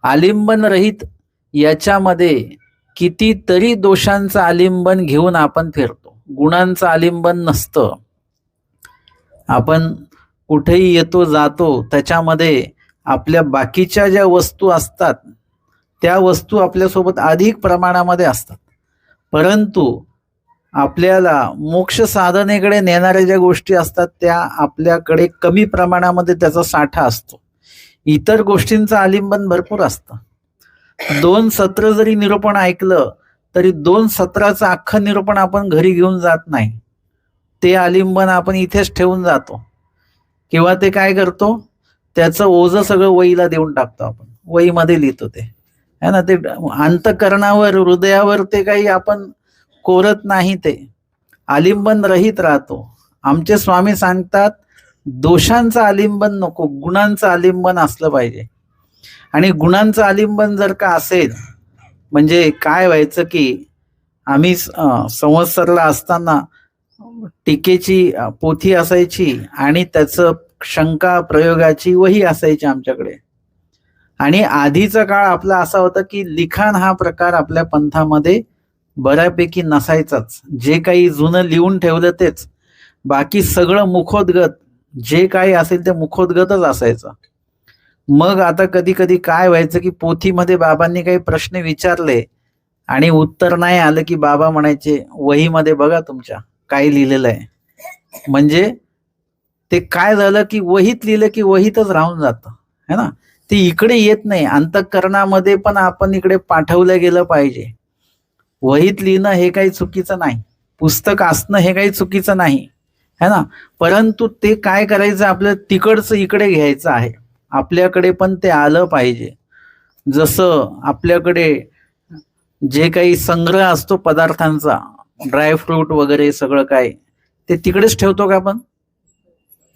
आलिंबन रहित याच्यामध्ये कितीतरी दोषांचं आलिंबन घेऊन आपण फिरतो, गुणांचं आलिंबन नसतं. आपण कुठेही येतो जातो त्याच्यामध्ये आपल्या बाकीच्या ज्या वस्तू असतात त्या वस्तू आपल्यासोबत अधिक प्रमाणामध्ये असतात, परंतु आपल्याला मोक्ष साधनेकडे नेणाऱ्या ज्या गोष्टी असतात त्या आपल्याकडे कमी प्रमाणामध्ये त्याचा साठा असतो. इतर गोष्टींचं आलिंबन भरपूर असतं. 2 सत्र जरी निरूपण ऐकलं तरी 2 सत्राचं अख्खं निरूपण आपण घरी घेऊन जात नाही. ते आलिंबन आपण इथेच ठेवून जातो, किंवा ते काय करतो, त्याचं ओझं सगळं वहीला देऊन टाकतो. आपण वहीमध्ये लिहितो ते, है ना. ते अंतःकरणावर हृदयावर ते काही आपण कोरत नाही, ते आलिंबन रहित राहतो. आमचे स्वामी सांगतात दोषांचं आलिंबन नको, गुणांचं आलिंबन असलं पाहिजे. आणि गुणांचं आलिंबन जर का असेल म्हणजे काय व्हायचं की आम्ही संवत्सरला असताना टीकेची पोथी असायची आणि त्याचं शंका प्रयोगाची वही असायची आमच्याकडे. आणि आधीचा काळ आपला असा होता की लिखाण हा प्रकार आपल्या पंथामध्ये बऱ्यापैकी नसायचाच. जे काही जुनं लिहून ठेवलं तेच, बाकी सगळं मुखोद्गत, जे काही असेल ते मुखोद्गतच असायचं. मग आता कधी कधी काय व्हायचं की पोथीमध्ये बाबांनी काही प्रश्न विचारले आणि उत्तर नाही आलं की बाबा म्हणायचे वहीमध्ये बघा तुमच्या काय लिहिलेलं आहे. म्हणजे ते काय झालं की वहीत लिहिलं की वहीतच राहून जातं, है ना. ते इकडे येत नाही. अंतःकरणामध्ये पण आपण इकडे पाठवलं गेलं पाहिजे. वहीत लिहिणं हे काही चुकीचं नाही, पुस्तक असणं हे काही चुकीचं नाही, है ना. परंतु ते काय करायचं, आपलं तिकडचं इकडे घ्यायचं आहे. आपल्याकडे पण ते आलं पाहिजे. जसं आपल्याकडे जे काही संग्रह असतो पदार्थांचा, ड्रायफ्रूट वगैरे सगळं काय, ते तिकडेच ठेवतो का आपण?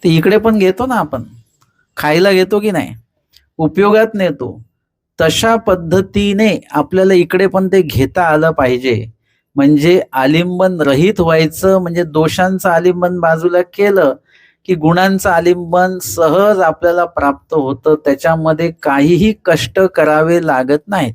ते इकडे पण घेतो ना आपण, खायला घेतो की नाही, उपयोगात नेतो. तशा पद्धतीने आपल्याला इकडे पण ते घेता आलं पाहिजे. म्हणजे आलिंबन रहित व्हायचं, म्हणजे दोषांचं आलिंबन बाजूला केलं की गुणांचं आलिंबन सहज आपल्याला प्राप्त होतं. त्याच्यामध्ये काहीही कष्ट करावे लागत नाहीत.